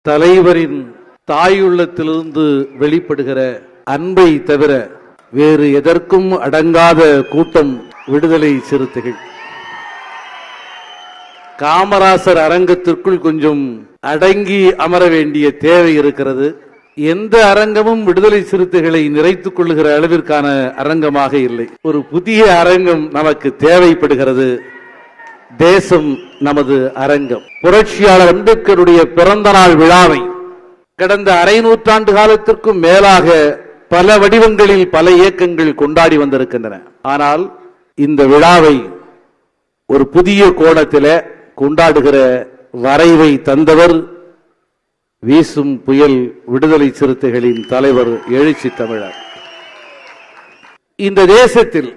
தலைவரின் தாயுள்ளத்திலிருந்து வெளிப்படுகிற அன்பை தவிர வேறு எதற்கும் அடங்காத கூட்டம் விடுதலை சிறுத்தைகள். காமராசர் அரங்கத்திற்குள் கொஞ்சம் அடங்கி அமர வேண்டிய தேவை இருக்கிறது. எந்த அரங்கமும் விடுதலை சிறுத்தைகளை நிறைத்துக் கொள்ளுகிற அளவிற்கான அரங்கமாக இல்லை. ஒரு புதிய அரங்கம் நமக்கு தேவைப்படுகிறது. தேசம் நமது அரங்கம். புரட்சியாளர் அம்பேத்கருடைய பிறந்த நாள் விழாவை கடந்த அரை நூற்றாண்டு காலத்திற்கும் மேலாக பல வடிவங்களில் பல இயக்கங்கள் கொண்டாடி வந்திருக்கின்றன. ஆனால் இந்த விழாவை ஒரு புதிய கோணத்தில் கொண்டாடுகிற வரைவை தந்தவர் வீசும் புயல் விடுதலை சிறுத்தைகளின் தலைவர் எழுச்சி தமிழர். இந்த தேசத்தில்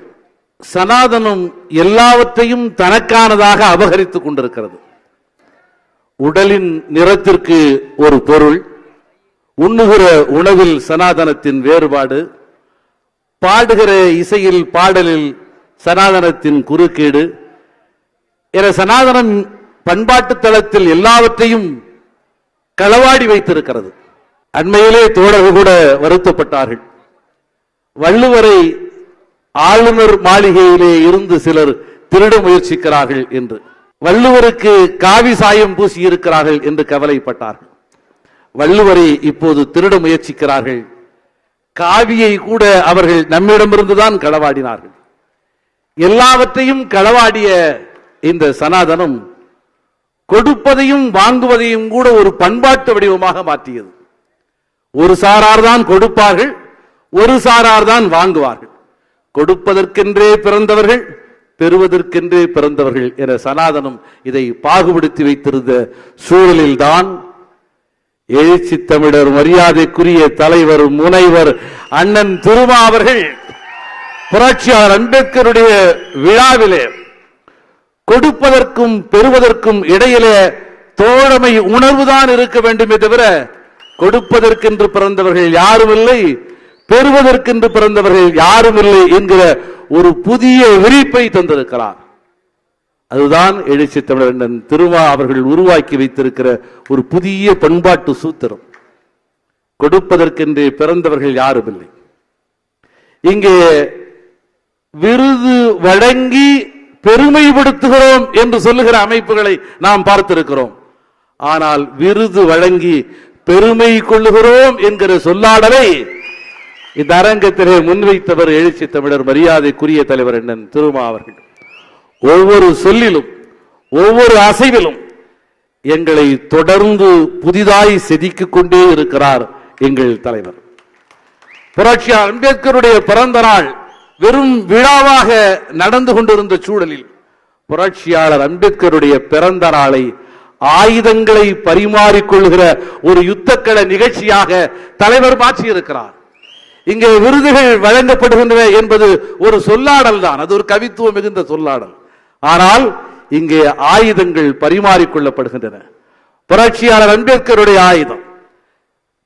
சனாதனம் எல்லாவற்றையும் தனக்கானதாக அபகரித்துக் கொண்டிருக்கிறது. உடலின் நிறத்திற்கு ஒரு பொருள், உண்ணுகிற உணவில் சனாதனத்தின் வேறுபாடு, பாடுகிற இசையில் பாடலில் சனாதனத்தின் குறுக்கீடு என சனாதனம் பண்பாட்டு தளத்தில் எல்லாவற்றையும் களவாடி வைத்திருக்கிறது. அண்மையிலே தோழர்கள் கூட வருத்தப்பட்டார்கள். வள்ளுவரை ஆளுநர் மாளிகையிலே இருந்து சிலர் திருட முயற்சிக்கிறார்கள் என்று, வள்ளுவருக்கு காவி சாயம் பூசி இருக்கிறார்கள் என்று கவலைப்பட்டார்கள். வள்ளுவரை இப்போது திருட முயற்சிக்கிறார்கள். காவியை கூட அவர்கள் நம்மிடமிருந்துதான் களவாடினார்கள். எல்லாவற்றையும் களவாடிய இந்த சனாதனம் கொடுப்பதையும் வாங்குவதையும் கூட ஒரு பண்பாட்டு வடிவமாக மாற்றியது. ஒரு சாரார் தான் கொடுப்பார்கள், ஒரு சாரார் தான் வாங்குவார்கள். கொடுப்பதற்கென்றே பிறந்தவர்கள், பெறுவதற்கென்றே பிறந்தவர்கள் என சனாதனம் இதை பாகுபடுத்தி வைத்திருந்த சூழலில்தான் எழுச்சி தமிழர் மரியாதைக்குரிய தலைவர் முனைவர் அண்ணன் திருமா அவர்கள் புரட்சியாளர் அம்பேத்கருடைய விழாவிலே கொடுப்பதற்கும் பெறுவதற்கும் இடையிலே தோழமை உணர்வுதான் இருக்க வேண்டுமே தவிர கொடுப்பதற்கென்று பிறந்தவர்கள் யாரும் இல்லை, பெறுவதற்கென்று பிறந்தவர்கள் யாரும் இல்லை என்கிற ஒரு புதிய விரிப்பை தந்திருக்கிறார். அதுதான் எழுச்சி தமிழர் திருமா அவர்கள் உருவாக்கி வைத்திருக்கிற ஒரு புதிய பண்பாட்டு சூத்திரம். கொடுப்பதற்கென்று பிறந்தவர்கள் யாரும் இல்லை. இங்கே விருது வழங்கி பெருமைப்படுத்துகிறோம் என்று சொல்லுகிற அமைப்புகளை நாம் பார்த்திருக்கிறோம். ஆனால் விருது வழங்கி பெருமை கொள்ளுகிறோம் என்கிற சொல்லாடலை இந்த அரங்கத்திலே முன்வைத்தவர் எழுச்சி தமிழர் மரியாதைக்குரிய தலைவர் அண்ணன் திருமா அவர்கள். ஒவ்வொரு சொல்லிலும் ஒவ்வொரு அசைவிலும் எங்களை தொடர்ந்து புதிதாய் செதுக்கிக் கொண்டே இருக்கிறார் எங்கள் தலைவர். புரட்சியாளர் அம்பேத்கருடைய பிறந்த நாள் வெறும் விழாவாக நடந்து கொண்டிருந்த சூழலில் புரட்சியாளர் அம்பேத்கருடைய பிறந்த நாளை ஆயுதங்களை பரிமாறிக்கொள்கிற ஒரு யுத்தக்கள நிகழ்ச்சியாக தலைவர் மாற்றியிருக்கிறார். இங்கே விருதுகள் வழங்கப்படுகின்றன என்பது ஒரு சொல்லாடல் தான், அது ஒரு கவித்துவம் மிகுந்த சொல்லாடல். ஆனால் இங்கே ஆயுதங்கள் பரிமாறிக்கொள்ளப்படுகின்றன. புரட்சியாளர் அம்பேத்கருடைய ஆயுதம்,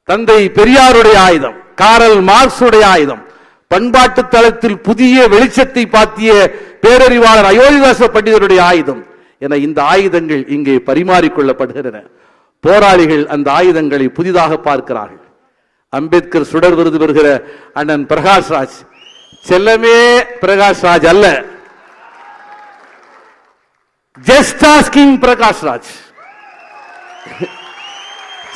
தந்தை பெரியாருடைய ஆயுதம், காரல் மார்க்சுடைய ஆயுதம், பண்பாட்டு தளத்தில் புதிய வெளிச்சத்தை பாத்திய பேரறிவாளர் அயோத்திதாச பண்டிதருடைய ஆயுதம் என இந்த ஆயுதங்கள் இங்கே பரிமாறிக்கொள்ளப்படுகின்றன. போராளிகள் அந்த ஆயுதங்களை புதிதாக பார்க்கிறார்கள். அம்பேத்கர் சுடர் விருது பெறுகிற அண்ணன் பிரகாஷ்ராஜ் செல்லமே பிரகாஷ்ராஜ் அல்ல, ஜஸ்ட் ஆஸ்கிங் பிரகாஷ்ராஜ்.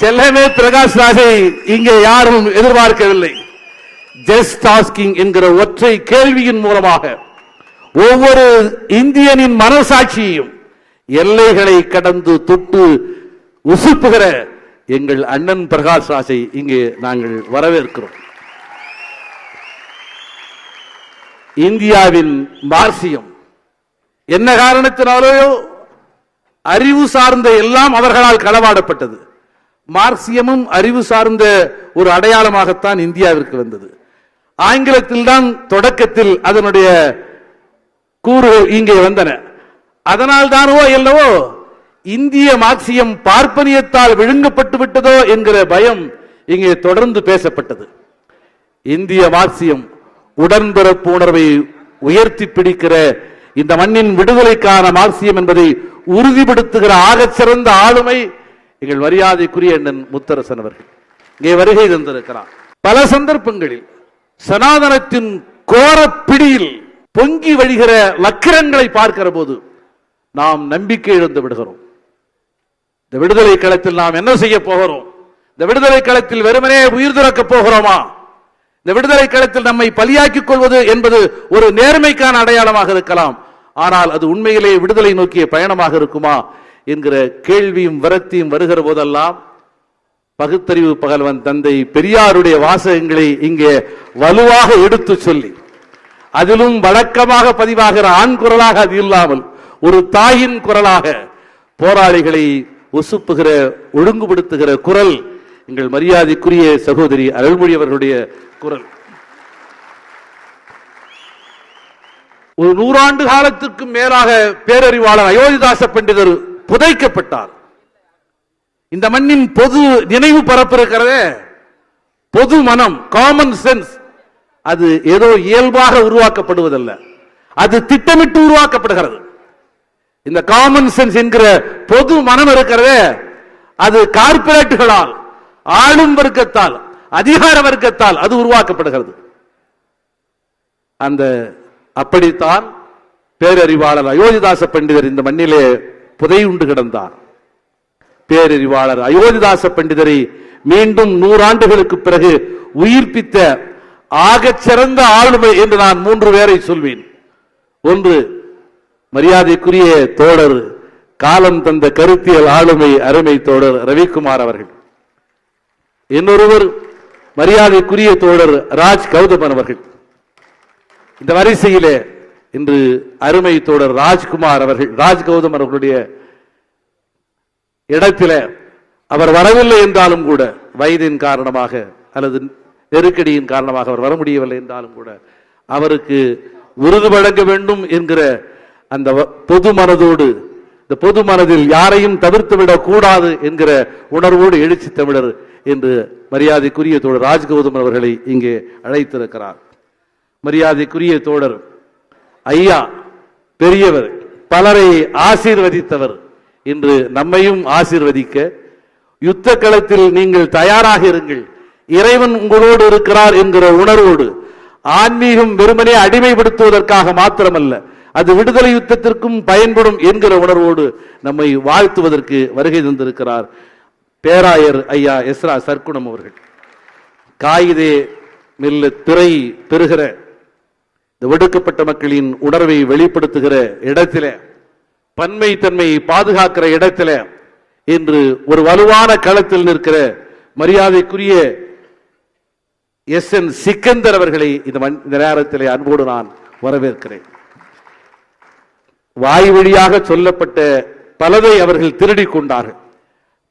செல்லமே பிரகாஷ்ராஜை இங்கே யாரும் எதிர்பார்க்கவில்லை. ஜஸ்ட் ஆஸ்கிங் என்கிற ஒற்றை கேள்வியின் மூலமாக ஒவ்வொரு இந்தியனின் மனசாட்சியையும் எல்லைகளை கடந்து தொட்டு உசுப்புகிற எங்கள் அண்ணன் பிரகாஷ்ராஜை இங்கே நாங்கள் வரவேற்கிறோம். இந்தியாவின் மார்க்சியம் என்ன காரணத்தினாலோ அறிவு சார்ந்த எல்லாம் அவர்களால் களவாடப்பட்டது. மார்க்சியமும் அறிவு சார்ந்த ஒரு அடையாளமாகத்தான் இந்தியாவிற்கு வந்தது. ஆங்கிலத்தில் தான் தொடக்கத்தில் அதனுடைய கூறுகள் இங்கே வந்தன. அதனால் தானோ என்னவோ இந்திய மார்க்சியம் பார்ப்பனியத்தால் விழுங்கப்பட்டு விட்டதோ என்கிற பயம் இங்கே தொடர்ந்து பேசப்பட்டது. இந்திய மார்க்சியம் உடன்பிறப்பு உணர்வை உயர்த்தி பிடிக்கிற இந்த மண்ணின் விடுதலைக்கான மார்க்சியம் என்பதை உறுதிப்படுத்துகிற ஆகச் சிறந்த ஆளுமை எங்கள் மரியாதைக்குரிய அண்ணன் முத்தரசன் அவர்கள் இங்கே வருகை தந்திருக்கிறார். பல சந்தர்ப்பங்களில் சனாதனத்தின் கோரப்பிடியில் பொங்கி வழிகிற வக்கிரங்களை பார்க்கிற போது நாம் நம்பிக்கை இழந்து விடுகிறோம். இந்த விடுதலை களத்தில் நாம் என்ன செய்ய போகிறோம்? இந்த விடுதலை களத்தில் வெறுமனே உயிர் துறக்கப் போகிறோமா? இந்த விடுதலை களத்தில் நம்மை பலியாக்கிக் கொள்வது என்பது ஒரு நேர்மைக்கான அடையாளமாக இருக்கலாம். ஆனால் அது உண்மையிலே விடுதலை நோக்கிய பயணமாக இருக்குமா என்கிற கேள்வியும் விரக்தியும் வருகிற போதெல்லாம் பகுத்தறிவு பகல்வன் தந்தை பெரியாருடைய வாசகங்களை இங்கே வலுவாக எடுத்து சொல்லி, அதிலும் வழக்கமாக பதிவாகிற ஆண் குரலாக அது இல்லாமல் ஒரு தாயின் குரலாக போராளிகளை உசுப்புகிற ஒழுங்குபடுத்துகிற குரல் எங்கள் மரியாதைக்குரிய சகோதரி அருள்மொழி அவர்களுடைய குரல். ஒரு 100 ஆண்டு காலத்திற்கு மேலாக பேரறிவாளர் அயோத்திதாச பண்டிதர் புதைக்கப்பட்டார். இந்த மண்ணின் பொது நினைவு பரப்பு இருக்கிறதே, பொது மனம், காமன் சென்ஸ், அது ஏதோ இயல்பாக உருவாக்கப்படுவதல்ல, அது திட்டமிட்டு உருவாக்கப்படுகிறது. இந்த காமன் சென்ஸ் என்கிற பொது மனம் இருக்கிறதே, அது கார்ப்பரேட்டுகளால், ஆளும் வர்க்கத்தால், அதிகார வர்க்கத்தால் அது உருவாக்கப்படுகிறது. அந்த அப்படித்தான் பேரறிவாளர் அயோத்திதாச பண்டிதர் இந்த மண்ணிலே புதையுண்டு கிடந்தார். பேரறிவாளர் அயோத்திதாச பண்டிதரை மீண்டும் 100 ஆண்டுகளுக்கு பிறகு உயிர்ப்பித்த ஆகச் சிறந்த ஆளுமை என்று நான் 3 பேரை சொல்வேன். ஒன்று மரியாதைக்குரிய தோழர், காலம் தந்த கருத்தியல் ஆளுமை அருமை தோழர் ரவிக்குமார் அவர்கள். இன்னொருவர் மரியாதைக்குரிய தோழர் ராஜ் கௌதமன் அவர்கள். இந்த வரிசையிலே இன்று அருமை தோழர் ராஜ்குமார் அவர்கள், ராஜ் கௌதமன் அவர்களுடைய இடத்தில அவர் வரவில்லை என்றாலும் கூட, வயதின் காரணமாக அல்லது நெருக்கடியின் காரணமாக அவர் வர முடியவில்லை என்றாலும் கூட, அவருக்கு விருது வழங்க வேண்டும் என்கிற அந்த பொது மனதோடு, இந்த பொது மனதில் யாரையும் தவிர்த்துவிடக் கூடாது என்கிற உணர்வோடு எழுச்சி தமிழர் என்று மரியாதைக்குரிய தோழர் ராஜ்கௌதமன் அவர்களை இங்கே அழைத்திருக்கிறார். மரியாதைக்குரிய தோழர் ஐயா பெரியவர், பலரை ஆசீர்வதித்தவர், இன்று நம்மையும் ஆசீர்வதிக்க யுத்த களத்தில் நீங்கள் தயாராக இருங்கள், இறைவன் உங்களோடு இருக்கிறார் என்கிற உணர்வோடு, ஆன்மீகம் வெறுமனே அடிமைப்படுத்துவதற்காக மாத்திரமல்ல, அது விடுதலை யுத்தத்திற்கும் பயன்படும் என்கிற உணர்வோடு நம்மை வாழ்த்துவதற்கு வருகை தந்திருக்கிறார் பேராயர் ஐயா எஸ்ரா சர்க்குணம் அவர்கள். காயிதே மெல்ல திரை பெறுகிற இந்த ஒடுக்கப்பட்ட மக்களின் உணர்வை வெளிப்படுத்துகிற இடத்தில, பன்மை தன்மையை பாதுகாக்கிற இடத்தில இன்று ஒரு வலுவான களத்தில் நிற்கிற மரியாதைக்குரிய எஸ்.என். சிக்கந்தர் அவர்களை இந்த நேரத்திலே அன்போடு நான் வரவேற்கிறேன். வாய் வழியாக சொல்லப்பட்ட பலதை அவர்கள் திருடிக் கொண்டார்கள்,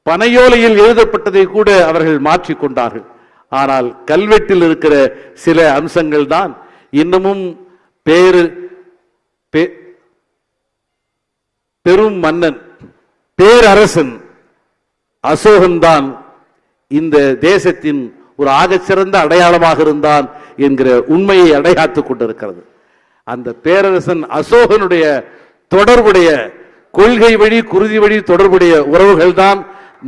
பனையோலையில் எழுதப்பட்டதை கூட அவர்கள் மாற்றிக்கொண்டார்கள். ஆனால் கல்வெட்டில் இருக்கிற சில அம்சங்கள் தான் இன்னமும் பெரும் மன்னன், பேரரசன் அசோகன் தான் இந்த தேசத்தின் ஒரு ஆகச்சிறந்த அடையாளமாக இருந்தான் என்கிற உண்மையை அடையாத்துக் கொண்டிருக்கிறது. அந்த பேரரசன் அசோகனுடைய தொடர்புடைய கொள்கை வழி, குருதி வழி தொடர்புடைய உறவுகள் தான்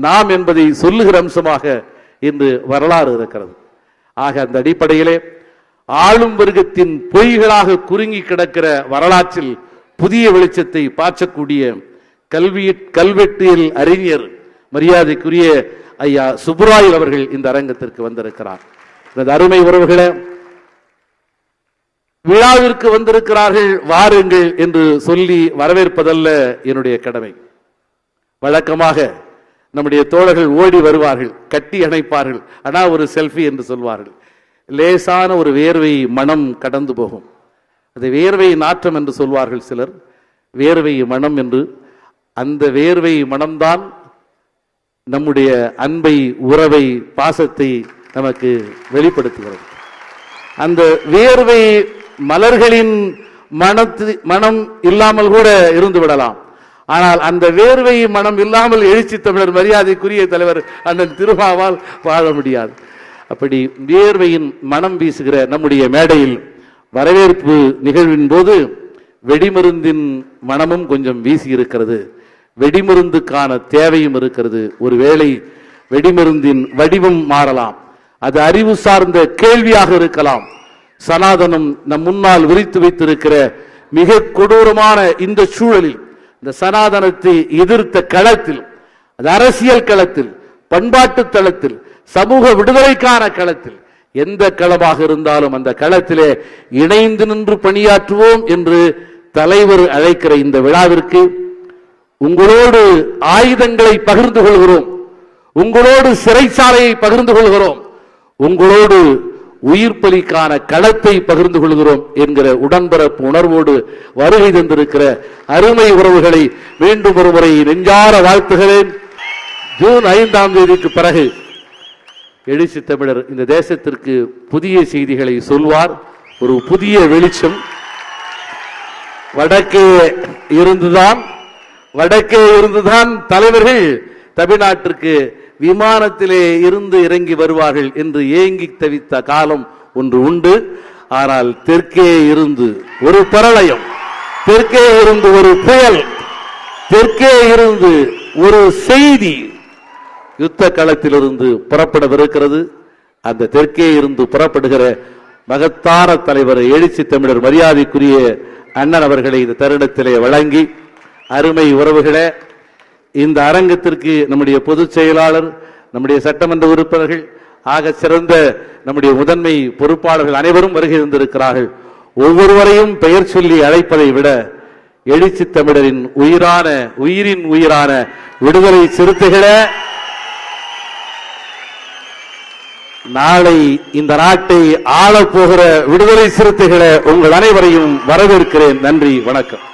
நாம் என்பதை சொல்லுகிற அம்சமாக இன்று வரலாறு இருக்கிறது. ஆக அந்த அடிப்படையிலே ஆளும் வர்க்கத்தின் பொய்களாக குறுங்கி கிடக்கிற வரலாற்றில் புதிய வெளிச்சத்தை பாய்ச்சக்கூடிய கல்வெட்டியல் அறிஞர் மரியாதைக்குரிய ஐயா சுப்புராயல் அவர்கள் இந்த அரங்கத்திற்கு வந்திருக்கிறார். அருமை உறவுகளை, விழாவிற்கு வந்திருக்கிறார்கள், வாருங்கள் என்று சொல்லி வரவேற்பதல்ல என்னுடைய கடமை. வழக்கமாக நம்முடைய தோழர்கள் ஓடி வருவார்கள், கட்டி அணைப்பார்கள், ஆனா ஒரு செல்ஃபி என்று சொல்வார்கள். லேசான ஒரு வேர்வை மனம் கடந்து போகும், அது வேர்வை நாற்றம் என்று சொல்வார்கள் சிலர், வேர்வை மனம் என்று. அந்த வேர்வை மனம்தான் நம்முடைய அன்பை, உறவை, பாசத்தை நமக்கு வெளிப்படுத்துகிறது. அந்த வேர்வை மலர்களின் மனம் இல்லாமல் கூட இருந்து விடலாம். ஆனால் அந்த வேர்வை மனம் இல்லாமல் எழுச்சி தமிழர் மரியாதைக்குரிய தலைவர் அண்ணன் திருமாவால் வாழ முடியாது. அப்படி வேர்வையின் மனம் வீசுகிற நம்முடைய மேடையில் வரவேற்பு நிகழ்வின் போது வெடிமருந்தின் மனமும் கொஞ்சம் வீசி இருக்கிறது. வெடிமருந்துக்கான தேவையும் இருக்கிறது. ஒருவேளை வெடிமருந்தின் வடிவம் மாறலாம், அது அறிவு சார்ந்த கேள்வியாக இருக்கலாம். சனாதனம் நம் முன்னால் விரித்து வைத்திருக்கிற மிக கொடூரமான இந்த சூழலில், இந்த சனாதனத்தை எதிர்த்த களத்தில், அது அரசியல் களத்தில், பண்பாட்டு தளத்தில், சமூக விடுதலைக்கான களத்தில், எந்த களமாக இருந்தாலும் அந்த களத்திலே இணைந்து நின்று பணியாற்றுவோம் என்று தலைவர் அழைக்கிற இந்த விழாவிற்கு உங்களோடு ஆயுதங்களை பகிர்ந்து கொள்கிறோம், உங்களோடு சிறைச்சாலையை பகிர்ந்து கொள்கிறோம், உங்களோடு உயிர் பலிக்கான களத்தை பகிர்ந்து கொள்கிறோம் என்கிற உடன்பிறப்பு உணர்வோடு வருகை தந்திருக்கிற அருமை உறவுகளை மீண்டும் ஒருமுறை நெஞ்சார வாழ்த்துகிறேன். ஜூன் 5ஆம் தேதிக்கு பிறகு எழுச்சி தமிழர் இந்த தேசத்திற்கு புதிய செய்திகளை சொல்வார். ஒரு புதிய வெளிச்சம் வடக்கே இருந்துதான் தலைவர்கள் தமிழ்நாட்டிற்கு விமானத்திலே இருந்து இறங்கி வருவார்கள் என்று ஏங்கி தவித்த காலம் ஒன்று உண்டு. ஆனால் தெற்கே இருந்து ஒரு பிரளயம், தெற்கே இருந்து ஒரு புயல், தெற்கே இருந்து ஒரு செய்தி யுத்த களத்திலிருந்து புறப்படவிருக்கிறது. அந்த தெற்கே இருந்து புறப்படுகிற மகத்தான தலைவர் எழுச்சி தமிழர் மரியாதைக்குரிய அண்ணன் அவர்களை இந்த தருணத்திலே வழங்கி, அருமை உறவுகளே, இந்த அரங்கத்திற்கு நம்முடைய பொதுச் செயலாளர், நம்முடைய சட்டமன்ற உறுப்பினர்கள், ஆக சிறந்த நம்முடைய முதன்மை பொறுப்பாளர்கள் அனைவரும் வருகை தந்திருக்கிறார்கள். ஒவ்வொருவரையும் பெயர் சொல்லி அழைப்பதை விட எழுச்சி தமிழரின் உயிரின் உயிரான விடுதலை சிறுத்தைகளே, நாளை இந்த நாட்டை ஆளப்போகிற விடுதலை சிறுத்தைகளே, உங்கள் அனைவரையும் வரவேற்கிறேன். நன்றி, வணக்கம்.